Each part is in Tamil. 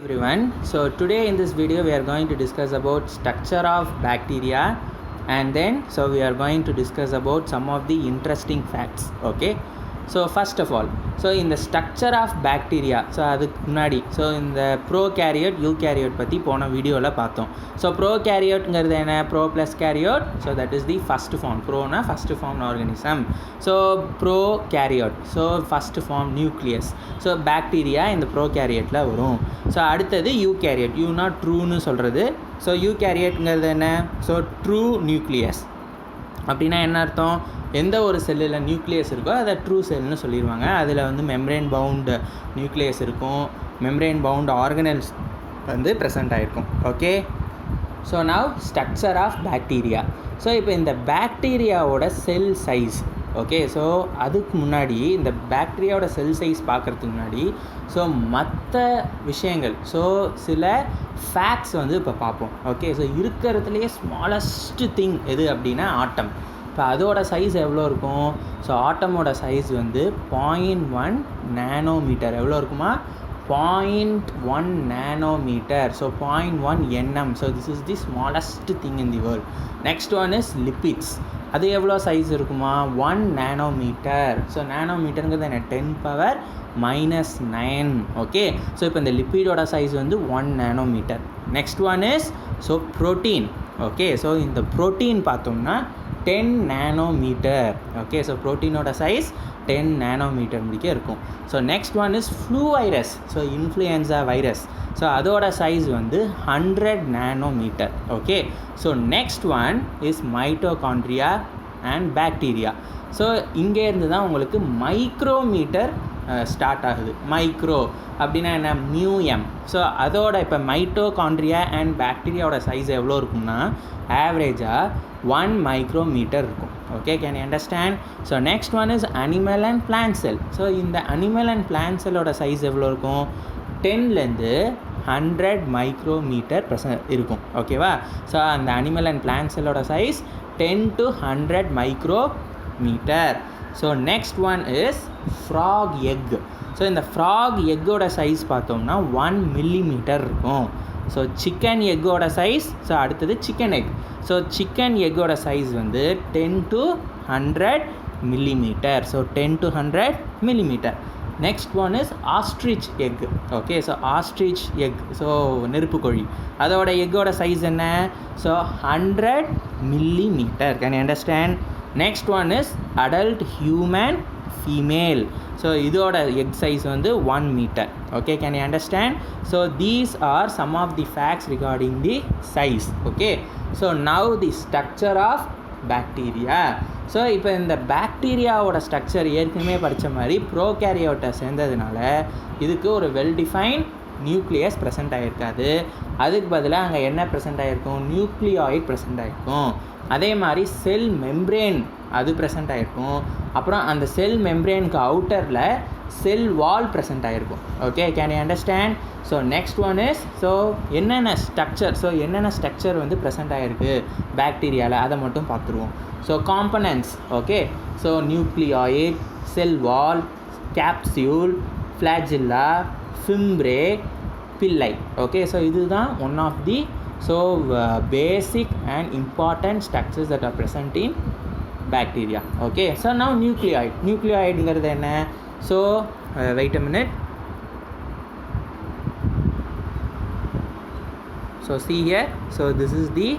Everyone, so today in this video we are going to discuss about structure of bacteria, and then we are going to discuss about some of the interesting facts. Okay, so first of all, so in the structure of bacteria, so அதுக்கு முன்னாடி ஸோ இந்த ப்ரோகேரியோட் யூகேரியோட் பற்றி போன வீடியோவில் பார்த்தோம். ஸோ ப்ரோகேரியோட்ங்கிறது என்ன? Pro plus karyote. So that is the first form. ப்ரோனா first form organism. So prokaryote, so first form nucleus. So bacteria இந்த ப்ரோகேரியோட்டில் வரும். ஸோ அடுத்தது யூகேரியோட். யூனா ட்ரூன்னு சொல்கிறது. ஸோ யூகேரியோட்ங்கிறது என்ன? So true nucleus. அப்படின்னா என்ன அர்த்தம்? எந்த ஒரு செல்லில் நியூக்ளியஸ் இருக்கோ அதை ட்ரூ செல்னு சொல்லிடுவாங்க. அதில் வந்து மெம்ப்ரேன் பவுண்டு நியூக்ளியஸ் இருக்கும், மெம்ப்ரேன் பவுண்ட் ஆர்கனல்ஸ் வந்து ப்ரெசென்ட் ஆகிருக்கும். Okay, so now structure of bacteria. So இப்போ இந்த பாக்டீரியாவோட செல் சைஸ். ஓகே, ஸோ அதுக்கு முன்னாடி இந்த பாக்டீரியாவோட செல் சைஸ் பார்க்குறதுக்கு முன்னாடி ஸோ மற்ற விஷயங்கள், ஸோ சில ஃபேக்ட்ஸ் வந்து இப்போ பார்ப்போம். ஓகே, ஸோ இருக்கிறதுலையே ஸ்மாலஸ்ட் திங் எது அப்படின்னா ஆட்டம். இப்போ அதோட சைஸ் எவ்வளோ இருக்கும்? ஸோ ஆட்டமோட சைஸ் வந்து 0.1 நேனோமீட்டர். எவ்வளோ இருக்குமா? 0.1 nanometre. So 0.1 nm. So this is the smallest thing in the world. Next one is lipids. அது எவ்வளோ சைஸ் இருக்குமா? 1 நேனோமீட்டர். ஸோ நேனோமீட்டருங்கிறது என்ன? 10⁻⁹. ஓகே, ஸோ இப்போ இந்த லிப்பிடோட சைஸ் வந்து 1 nanometre. Next one is so protein. Okay, so இந்த ப்ரோட்டீன் பார்த்தோம்னா 10 நேனோமீட்டர். ஓகே, ஸோ ப்ரோட்டீனோட சைஸ் 10 நேனோமீட்டர் முடிக்க இருக்கும். So next one is flu virus. So influenza virus. So அதோட சைஸ் வந்து 100 nanometre. Okay, so next one is mitochondria and bacteria. So இங்கேருந்து தான் உங்களுக்கு மைக்ரோமீட்டர் ஸ்டார்ட் ஆகுது. மைக்ரோ அப்படின்னா என்ன? μm. ஸோ அதோட இப்போ மைட்டோகாண்ட்ரியா அண்ட் பாக்டீரியாவோட சைஸ் எவ்வளோ இருக்கும்னா ஆவரேஜாக 1 மைக்ரோமீட்டர் இருக்கும். Okay, can you understand? So next one is animal and plant cell. So இந்த அனிமல் அண்ட் பிளான்ட் செல்லோட சைஸ் எவ்வளோ இருக்கும்? 10லேருந்து 100 மைக்ரோமீட்டர் இருக்கும். ஓகேவா? ஸோ அந்த அனிமல் அண்ட் பிளான்ட் செல்லோட size 10 to 100 micrometre. So next one is frog egg. So இந்த ஃப்ராக் எக்கோட சைஸ் பார்த்தோம்னா 1 மில்லிமீட்டர் இருக்கும். ஸோ சிக்கன் எக்கோட சைஸ், ஸோ அடுத்தது சிக்கன் எக். ஸோ சிக்கன் எக்கோட சைஸ் வந்து 10 to 100 millimetre. So 10 to 100 millimetre. Next one is ostrich egg. Okay, so ostrich egg, so நெருப்புக்கோழி, அதோட எக்கோட சைஸ் என்ன? So 100 millimetre. Can you understand? Next one is adult human female. So இதோட எக் சைஸ் வந்து 1 metre. Okay, can you understand? So these are some of the facts regarding the size. Okay, so now the structure of bacteria. So இப்போ இந்த பாக்டீரியாவோட ஸ்ட்ரக்சர் ஏற்கனவே படித்த மாதிரி ப்ரோகேரியோட்டை சேர்ந்ததுனால இதுக்கு ஒரு வெல் டிஃபைன்ட் நியூக்ளியஸ் ப்ரெசென்ட் ஆகிருக்காது. அதுக்கு பதிலாக அங்கே என்ன ப்ரெசென்ட் ஆகிருக்கும்? நியூக்ளியாய்ட் ப்ரெசென்ட் ஆகிருக்கும். அதே மாதிரி செல் மெம்ப்ரேன் அது ப்ரெசென்ட் ஆகிருக்கும். அப்புறம் அந்த செல் மெம்ப்ரேனுக்கு அவுட்டரில் செல் வால் ப்ரெசென்ட் ஆகிருக்கும். Okay, can you understand? So next one is so என்னென்ன ஸ்ட்ரக்சர், ஸோ என்னென்ன ஸ்ட்ரக்சர் வந்து ப்ரெசென்ட் ஆகிருக்கு பாக்டீரியாவில் அதை மட்டும் பார்த்துருவோம். So components. Okay, so nucleoid, cell wall, capsule, flagella, fimbriae, pili. Okay, so இதுதான் one of the basic and important structures that are present in bacteria. Okay, so now nucleoid ங்கிறது என்ன? So wait a minute. So see here, so this is the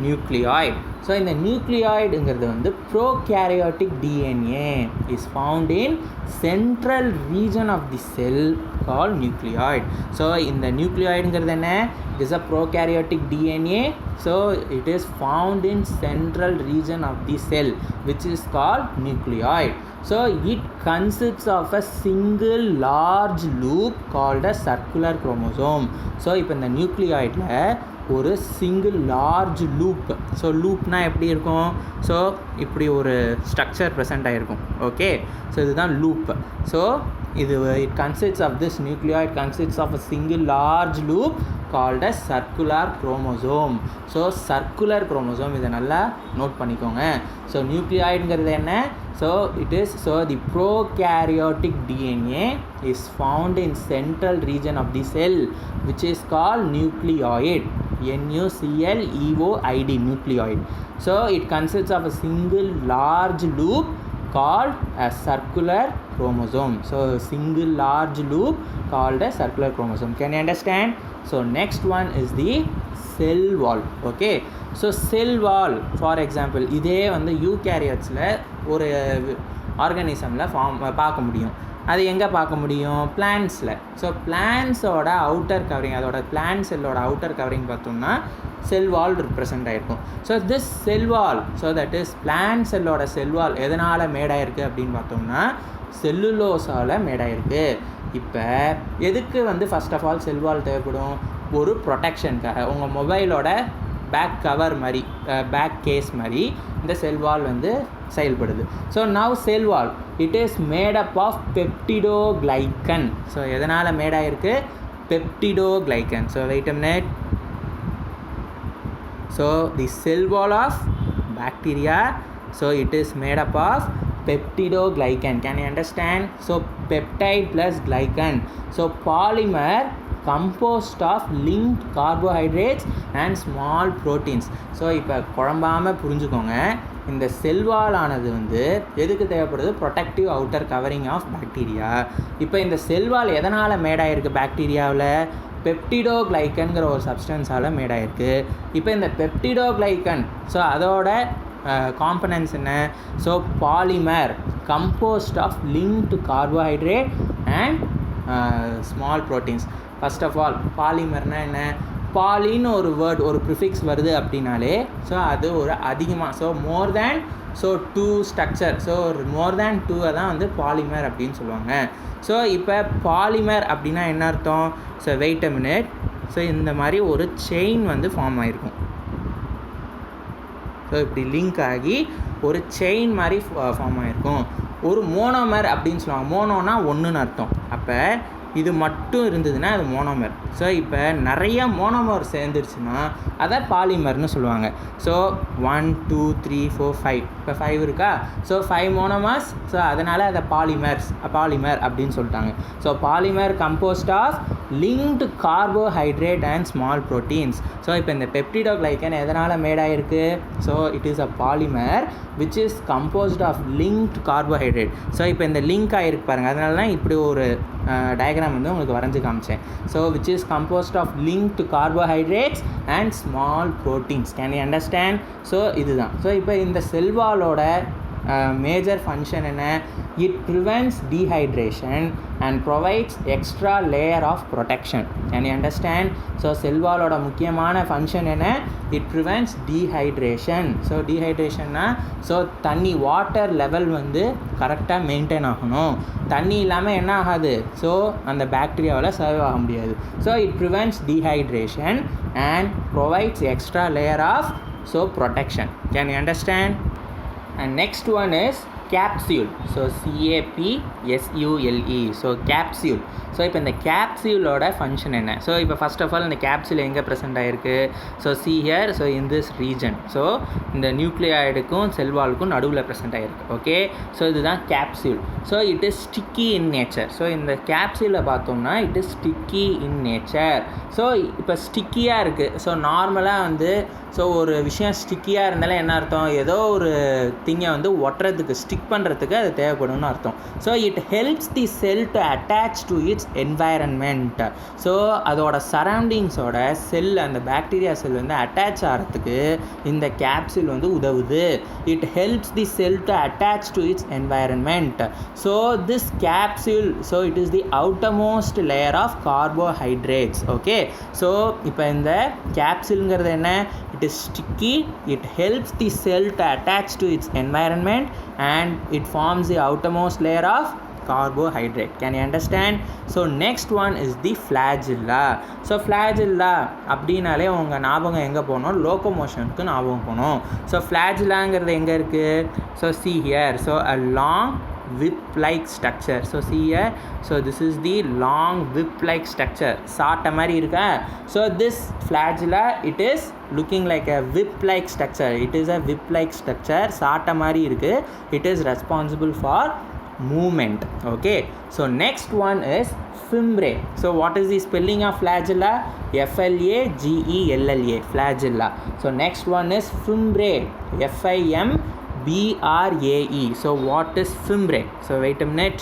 nucleoid. So இந்த நியூக்ளியாய்டுங்கிறது வந்து prokaryotic DNA is found in central region of the cell called nucleoid. So இந்த நியூக்ளியாய்டுங்கிறது என்ன? It is a prokaryotic DNA. So it is found in central region of the cell which is called nucleoid. So it consists of a single large loop called a circular chromosome. So இப்போ இந்த நியூக்ளியாய்டில் ஒரு சிங்கிள் லார்ஜ் லூப். ஸோ லூப்னால் எப்படி இருக்கும்? ஸோ இப்படி ஒரு ஸ்ட்ரக்சர் ப்ரெசென்ட் ஆகிருக்கும். ஓகே, ஸோ இதுதான் loop. So it consists of this nucleoid consists of a single large loop called as circular chromosome. So circular chromosome இதை நல்லா நோட் பண்ணிக்கோங்க. ஸோ நியூக்ளியாய்டுங்கிறது என்ன? So it is so the prokaryotic DNA is found in central region of the cell which is called nucleoid. NUCLEOID nucleoid. So it consists of a single large loop called a circular chromosome. So single large loop called a circular chromosome. Can you understand? So next one is the cell wall. Okay, so cell wall for example இதே வந்து யூகேரியோட்ஸில் ஒரு ஆர்கானிசமில் பார்க்க முடியும். அது எங்கே பார்க்க முடியும்? பிளான்ட்ஸில். ஸோ பிளான்ட்ஸோட அவுட்டர் கவரிங், அதோட பிளான்ட் செல்லோட அவுட்டர் கவரிங் பார்த்தோம்னா செல் வால் ரிப்ரசென்ட் ஆகிருக்கும். So this cell wall, so that is plant செல்லோட செல் வால் எதனால் மேடாயிருக்கு அப்படின்னு பார்த்தோம்னா செல்லுலோஸால் மேடாயிருக்கு. இப்போ எதுக்கு வந்து first of all cell wall தேவைப்படும்? ஒரு ப்ரொடெக்ஷனுக்காக. உங்கள் மொபைலோட பேக் கவர் மாதிரி, பேக் கேஸ் மாதிரி இந்த செல் வால் வந்து செயல்படுது. So now cell wall it is made up of பெப்டிடோகிளைக்கன். So எதனால் மேடாயிருக்கு? Peptidoglycan. So wait a minute. So the cell wall of bacteria, so it is made up of peptidoglycan. Can you understand? So peptide plus glycan. So polymer composed of linked carbohydrates and small proteins. So இப்போ குழம்பாமல் புரிஞ்சுக்கோங்க, இந்த செல்வால் ஆனது வந்து எதுக்கு தேவைப்படுது? Protective outer covering of bacteria. இப்போ இந்த செல்வால் எதனால் மேடாயிருக்கு? பாக்டீரியாவில் பெப்டிடோகிளைக்கன்கிற ஒரு சப்ஸ்டன்ஸால் மேடாயிருக்கு. இப்போ இந்த பெப்டிடோகிளைக்கன், ஸோ அதோட காம்பனன்ட்ஸ் என்ன? So polymer composed of linked carbohydrate and small proteins. First of all பாலிமர்னால் என்ன? பாலின்னு ஒரு வேர்ட், ஒரு ப்ரிஃபிக்ஸ் வருது அப்படின்னாலே ஸோ அது ஒரு அதிகமாக, ஸோ மோர் தேன், ஸோ 2 ஸ்ட்ரக்சர், ஸோ மோர் தேன் 2 தான் வந்து பாலிமர் அப்படின்னு சொல்லுவாங்க. ஸோ இப்போ பாலிமர் அப்படின்னா என்ன அர்த்தம்? So wait a minute. So இந்த மாதிரி ஒரு செயின் வந்து ஃபார்ம் ஆகிருக்கும். ஸோ இப்படி லிங்க் ஆகி ஒரு செயின் மாதிரி ஃபார்ம் ஆகிருக்கும். ஒரு மோனோமர் அப்படின்னு சொல்லுவாங்க. மோனோனா ஒன்றுன்னு அர்த்தம். அப்போ இது மட்டும் இருந்ததுன்னா அது மோனோமர். ஸோ இப்போ நிறைய மோனோமர் சேர்ந்துருச்சுன்னா அதை பாலிமர்னு சொல்லுவாங்க. ஸோ 1 2 3 4 5, இப்போ 5 இருக்கா? So 5 monomers. ஸோ அதனால் அதை பாலிமர் அப்படின்னு சொல்லிட்டாங்க. So polymer composed of linked carbohydrate and small proteins. So இப்போ இந்த பெப்டிடோகிளைக்கன் எதனால் மேடாயிருக்கு? So it is a polymer which is composed of linked carbohydrate. So இப்போ இந்த லிங்க் ஆகிருக்கு பாருங்கள், அதனால தான் இப்படி ஒரு டயக்ராம் வந்து உங்களுக்கு வரைஞ்சி காமிச்சேன். So which is composed of linked carbohydrates and small proteins. Can you understand? So இதுதான். ஸோ இப்போ இந்த செல்வாலோட மேஜர் ஃபங்க்ஷன் என்ன? It prevents dehydration and provides extra layer of protection. Can you understand? So செல்வாலோட முக்கியமான ஃபங்க்ஷன் என்ன? It prevents dehydration. ஸோ டீஹைட்ரேஷன்னா ஸோ தண்ணி, வாட்டர் லெவல் வந்து கரெக்டாக மெயின்டைன் ஆகணும். தண்ணி இல்லாமல் என்ன ஆகாது? ஸோ அந்த பாக்டீரியாவில் சர்வ் ஆக முடியாது. So it prevents dehydration and provides extra layer of so protection. Can you understand? And next one is capsule. So CAPSULE. So capsule. So இப்போ இந்த கேப்சியூலோட ஃபங்க்ஷன் என்ன? ஸோ இப்போ ஃபர்ஸ்ட் ஆஃப் ஆல் இந்த கேப்சியூல் எங்கே ப்ரெசென்ட் ஆகிருக்கு? So see here. So in this region. So இந்த நியூக்ளியாய்டுக்கும் செல்வாலுக்கும் நடுவில் ப்ரெசென்ட் ஆகிருக்கு. ஓகே, ஸோ இதுதான் capsule. So it is sticky in nature. So இந்த கேப்சியூலை பார்த்தோம்னா it is sticky in nature. So இப்போ ஸ்டிக்கியாக இருக்குது. ஸோ நார்மலாக வந்து ஸோ ஒரு விஷயம் ஸ்டிக்கியாக இருந்தாலும் என்ன அர்த்தம்? ஏதோ ஒரு திங்கை வந்து ஒட்டுறதுக்கு, ஸ்டிக் பண்ணுறதுக்கு அது தேவைப்படும்னு அர்த்தம். So it helps the cell to attach to its environment. So அதோட சரௌண்டிங்ஸோட செல், அந்த பாக்டீரியா செல் வந்து அட்டாச் ஆகிறதுக்கு இந்த கேப்சூல் வந்து உதவுது. It helps the cell to attach to its environment. So this capsule, so it is the outermost layer of carbohydrates. Okay, so இப்போ இந்த கேப்சூலுங்கிறது என்ன? It is sticky, it helps the cell to attach to its environment and it forms the outermost layer of carbohydrate. Can you understand? So next one is the flagella. So flagella அப்படினாலே உங்கள் ஞாபகம் எங்கே போகணும்? லோகோமோஷனுக்கு ஞாபகம் போகணும். ஸோ ஃப்ளாஜில்லாங்கிறது எங்கே இருக்குது? So see here. So a long whip-like structure. So see here, so this is the long whip-like structure. சாட்ட மாதிரி இருக்கா? So this flagella, it is looking like a whip-like structure. It is a whip-like structure. சாட்ட மாதிரி இருக்கு. It is responsible for movement. Okay, so next one is fimbriae. So what is the spelling of flagella? Flagella, flagella. So next one is fimbriae, Fimbrae. So what is fimbriae? So wait a minute.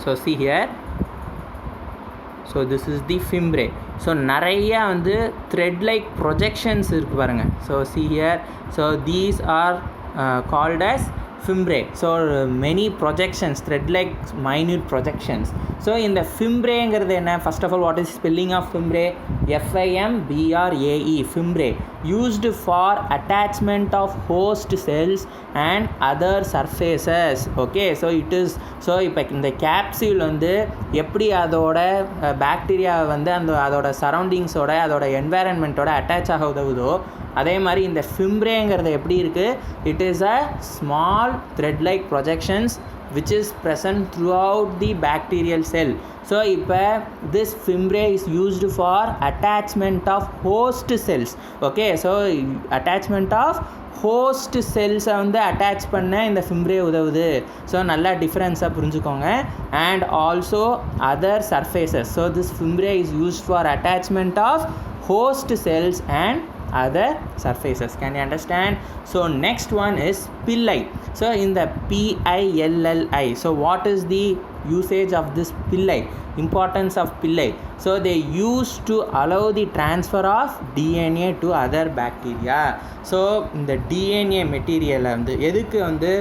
So see here, so this is the fimbriae. So நிறைய வந்து thread like projections இருக்கு பாருங்க. So see here, so these are called as fimbriae. So many projections, thread like minute projections. So in the fimbriae என்ன, first of all what is spelling of fimbriae? Fimbrae, fimbriae, used for attachment of host cells and other surfaces. Okay, so it is, so இப்போ இந்த கேப்சூல் வந்து எப்படி அதோட பாக்டீரியா வந்து அதோட சரௌண்டிங்ஸோட அதோட என்வாயரன்மெண்ட்டோட அட்டாச் ஆக உதவுதோ, அதே மாதிரி இந்த ஃபிம்ப்ரேங்கிறது எப்படி இருக்குது? It is a small thread like projections which is present throughout the bacterial cell. So இப்போ this fimbriae is used for attachment of host cells. Okay, so attachment of host cells வந்து அட்டாச் பண்ண இந்த fimbriae உதவுது. ஸோ நல்லா டிஃப்ரென்ஸாக புரிஞ்சுக்கோங்க. and also other surfaces. So this fimbriae is used for attachment of host cells and other surfaces. Can you understand? So next one is pili. So in the PILLI, so what is the usage of this pili? Importance of pili. So they used to allow the transfer of DNA to other bacteria. So இந்த DNA மெட்டீரியலை வந்து எதுக்கு வந்து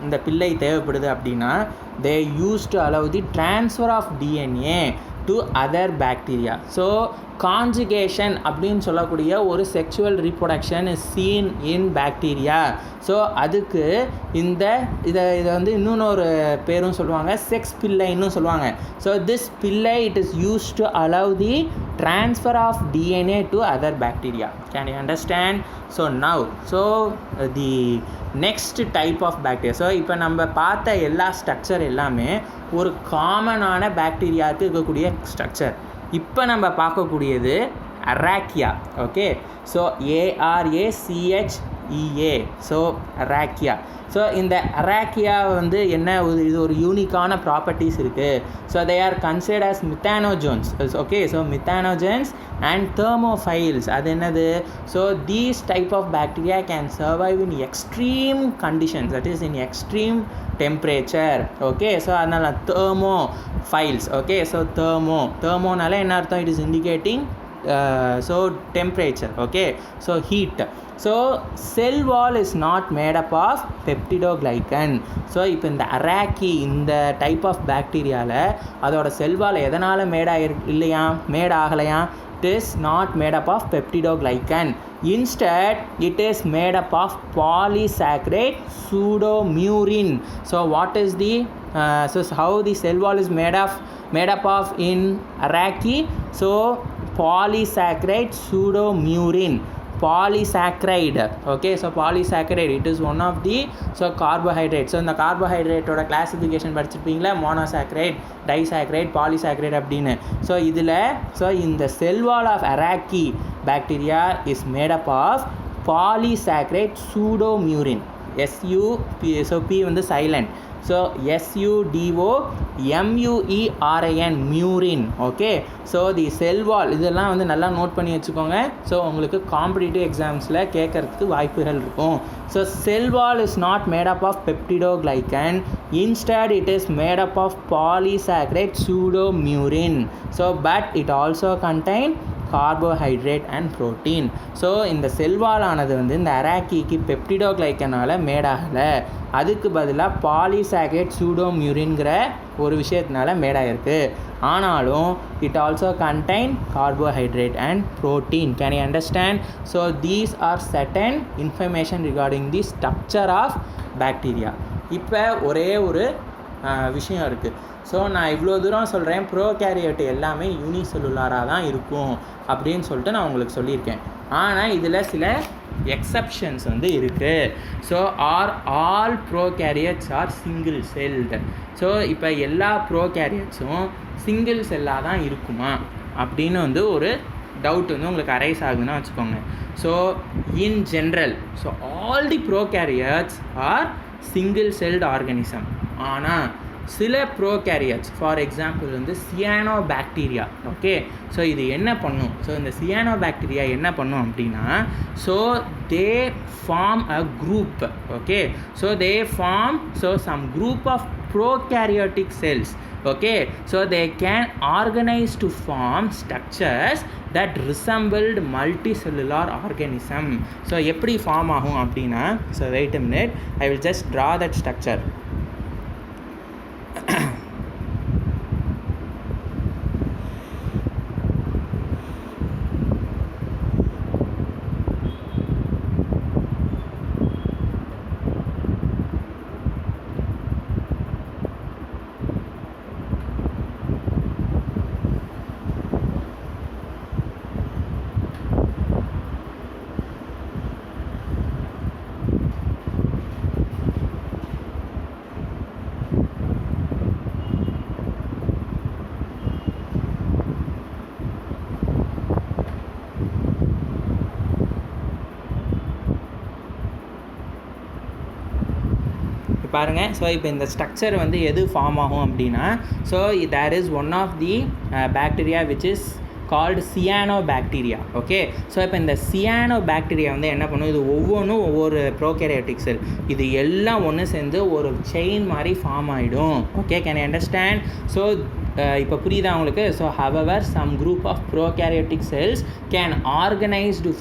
இந்த பிள்ளை தேவைப்படுது அப்படின்னா, they used to allow the transfer of DNA to other bacteria. So conjugation அப்படின்னு சொல்லக்கூடிய ஒரு sexual reproduction is seen in bacteria. So அதுக்கு இதை வந்து இன்னொரு பேரும் சொல்லுவாங்க, செக்ஸ் பில்லைன்னு சொல்லுவாங்க. ஸோ திஸ் பில்லை it is use to allow the transfer of DNA to other bacteria. Can you understand? So now, so the next type of bacteria. So இப்போ நம்ம பார்த்த எல்லா ஸ்ட்ரக்சர் எல்லாமே ஒரு காமனான பாக்டீரியாவுக்கு இருக்கக்கூடிய ஸ்ட்ரக்சர். இப்போ நம்ம பார்க்கக்கூடியது archaea. Okay, so ARACHEA. So archaea. So இந்த அரேக்கியா வந்து என்ன, இது ஒரு யூனிக்கான ப்ராப்பர்ட்டிஸ் இருக்குது. So they are considered as methanogens. Okay, so methanogens and thermophiles. அது என்னது? So these type of bacteria can survive in extreme conditions, that is in extreme temperature. Okay, so அதனால் தெர்மோஃபைல்ஸ். ஓகே, ஸோ தெர்மோனால என்ன அர்த்தம்? It is indicating so temperature. Okay, so heat. So cell wall is not made up of peptidoglycan. So இப்போ இந்த அரேக்கி இந்த டைப் ஆஃப் பேக்டீரியாவில் அதோட செல் வால் எதனால் மேட் ஆகலையா? It is not made up of peptidoglycan. Instead it is made up of polysaccharide pseudomurin. So what is the so how the cell wall is made up of in arachne? So polysaccharide pseudomurin. Polysaccharide. Okay, so polysaccharide, it is one of the carbohydrate. So இந்த கார்போஹைட்ரேட்டோட கிளாசிஃபிகேஷன் படிச்சிருப்பீங்களா? மோனோசாக்கரைட், டைசாக்கரைட், பாலிசாக்கரைட் அப்படின்னு. ஸோ இதில் இந்த cell wall of archaea bacteria is made up of polysaccharide pseudomurin. SUP. So P வந்து silent. So SUDOMUERIN, murein. Okay, so the cell wall இதெல்லாம் வந்து நல்லா நோட் பண்ணி வச்சுக்கோங்க. ஸோ உங்களுக்கு காம்படிட்டிவ் எக்ஸாம்ஸில் கேட்கறதுக்கு வாய்ப்புகள் இருக்கும். So cell wall is not made up of peptidoglycan. Instead it is made up of polysaccharide pseudomurin. So but it also contain carbohydrate and protein. So இந்த செல்வாலானது வந்து இந்த அரேக்கிக்கு பெப்டிடோகிளைக்கனால் மேடாகலை, அதுக்கு பதிலாக பாலிசாக்கரைட் சூடோமியூரின்கிற ஒரு விஷயத்தினால மேடாகிருக்கு. ஆனாலும் it also contain carbohydrate and protein. Can you understand? So these are certain information regarding the structure of bacteria. இப்போ ஒரே ஒரு விஷயம் இருக்குது. ஸோ நான் இவ்வளோ தூரம் சொல்கிறேன், ப்ரோகேரியோட் எல்லாமே யூனிசெல்லுலாராக தான் இருக்கும் அப்படின்னு சொல்லிட்டு நான் உங்களுக்கு சொல்லியிருக்கேன். ஆனால் இதில் சில எக்ஸப்ஷன்ஸ் வந்து இருக்குது. So all prokaryotes are single celled. So இப்போ எல்லா ப்ரோகேரியட்ஸும் சிங்கிள் செல்லாக தான் இருக்குமா அப்படின்னு வந்து ஒரு டவுட் வந்து உங்களுக்கு அரைஸ் ஆகுதுன்னா வச்சுக்கோங்க. So in general so all the prokaryotes are single celled organism. ஆனால் சில ப்ரோகேரியட்ஸ் ஃபார் எக்ஸாம்பிள் வந்து சியானோபாக்டீரியா. ஓகே, ஸோ இது என்ன பண்ணும்? ஸோ இந்த சியானோபாக்டீரியா என்ன பண்ணும் அப்படின்னா, so they form a group. Okay, so they form some group of prokaryotic cells. Okay, so they can organize to form structures that resembled multicellular organism. So எப்படி ஃபார்ம் ஆகும் அப்படின்னா, so wait a minute, I will just draw that structure. பாருங்கள். ஸோ இப்போ இந்த ஸ்ட்ரக்சர் வந்து எது ஃபார்ம் ஆகும் அப்படின்னா, so there is one of the bacteria which is called cyanobacteria. Okay, so இப்போ இந்த சியானோபாக்டீரியா வந்து என்ன பண்ணும், இது ஒவ்வொன்றும் ஒவ்வொரு ப்ரோகேரியோட்டிக் செல், இது எல்லாம் ஒன்று சேர்ந்து ஒரு செயின் மாதிரி ஃபார்ம் ஆகிடும். Okay, can you understand? So இப்போ புரியுதா உங்களுக்கு? So however some group of prokaryotic cells can organise to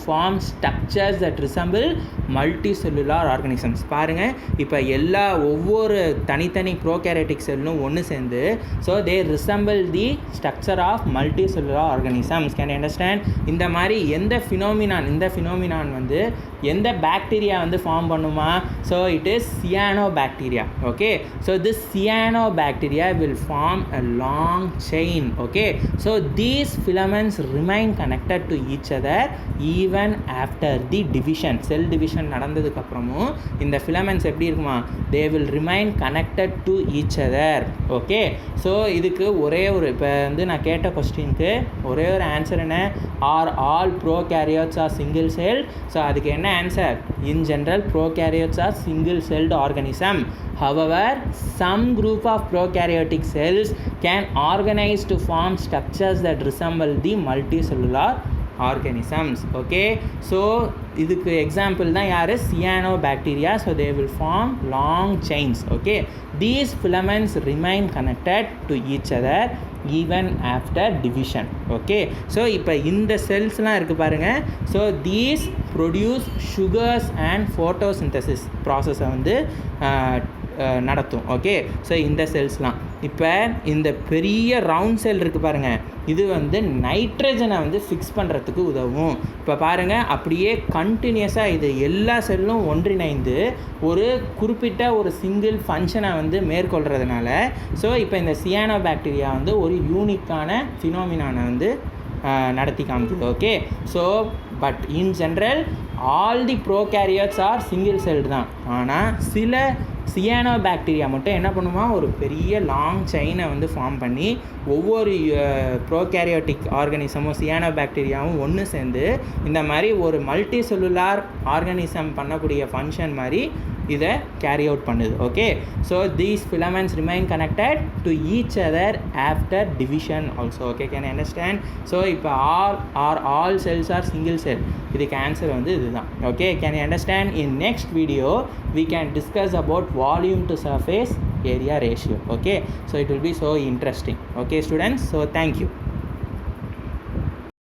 form structures that resemble multicellular organisms. பாருங்கள், இப்போ ஒவ்வொரு தனித்தனி ப்ரோகேரியோட்டிக் செல்லும் ஒன்று சேர்ந்து so they resemble the structure of multicellular organisms. Can you understand? இந்த மாதிரி இந்த ஃபினோமினான் வந்து எந்த பாக்டீரியா வந்து ஃபார்ம் பண்ணுமா? So it is cyanobacteria. Okay, so this cyanobacteria will form a long chain. Okay, so these filaments remain connected to each other even after the division. Cell division நடந்ததுக்கு அப்புறமும் இந்த filaments எப்படி இருக்குமா? they will remain connected to each other. Okay, so இதுக்கு ஒரே ஒரு இப்போ வந்து நான் கேட்ட கொஸ்டினுக்கு ஒரே ஒரு ஆன்சர் என்ன? Are all prokaryotes are single cell. So அதுக்கு என்ன answer? In general prokaryotes are single celled organism. However, some group of prokaryotic cells can organize to form structures that resemble the multicellular organisms. Okay, so இதுக்கு எக்ஸாம்பிள் தான் யார்? Cyanobacteria. So they will form long chains. Okay, these filaments remain connected to each other even after division. Okay, so இப்போ இந்த செல்ஸ்லாம் இருக்குது பாருங்கள். So these produce sugars and photosynthesis ப்ராசஸை வந்து நடத்தும். ஓகே, ஸோ இந்த செல்ஸ்லாம் இப்போ இந்த பெரிய ரவுண்ட் செல் இருக்குது பாருங்கள், இது வந்து நைட்ரஜனை வந்து ஃபிக்ஸ் பண்ணுறதுக்கு உதவும். இப்போ பாருங்கள், அப்படியே கண்டினியூஸாக இது எல்லா செல்லும் ஒன்றிணைந்து ஒரு குறிப்பிட்ட ஒரு சிங்கிள் ஃபங்க்ஷனை வந்து மேற்கொள்கிறதுனால ஸோ இப்போ இந்த சியானோபாக்டீரியா வந்து ஒரு யூனிக்கான ஃபினோமினானை வந்து நடத்தி காமிக்குது. Okay, so but in general all the prokaryotes are single celled தான். ஆனால் சில சியானோபாக்டீரியா மட்டும் என்ன பண்ணுமா, ஒரு பெரிய லாங் செயினை வந்து ஃபார்ம் பண்ணி ஒவ்வொரு ப்ரோகேரியோட்டிக் ஆர்கானிசமும் சியானோபாக்டீரியாவும் ஒன்று சேர்ந்து இந்த மாதிரி ஒரு மல்டி செல்லுலார் ஆர்கானிசம் பண்ணக்கூடிய ஃபங்க்ஷன் மாதிரி இதை கேரி அவுட் பண்ணுது. Okay, so these filaments remain connected to each other after division also. Okay, can you understand? So இப்போ all cells are single cell. இதுக்கு ஆன்சர் வந்து இதுதான். Okay, can you understand? In next video we can discuss about volume to surface area ratio. Okay, so it will be so interesting. Okay students, so thank you.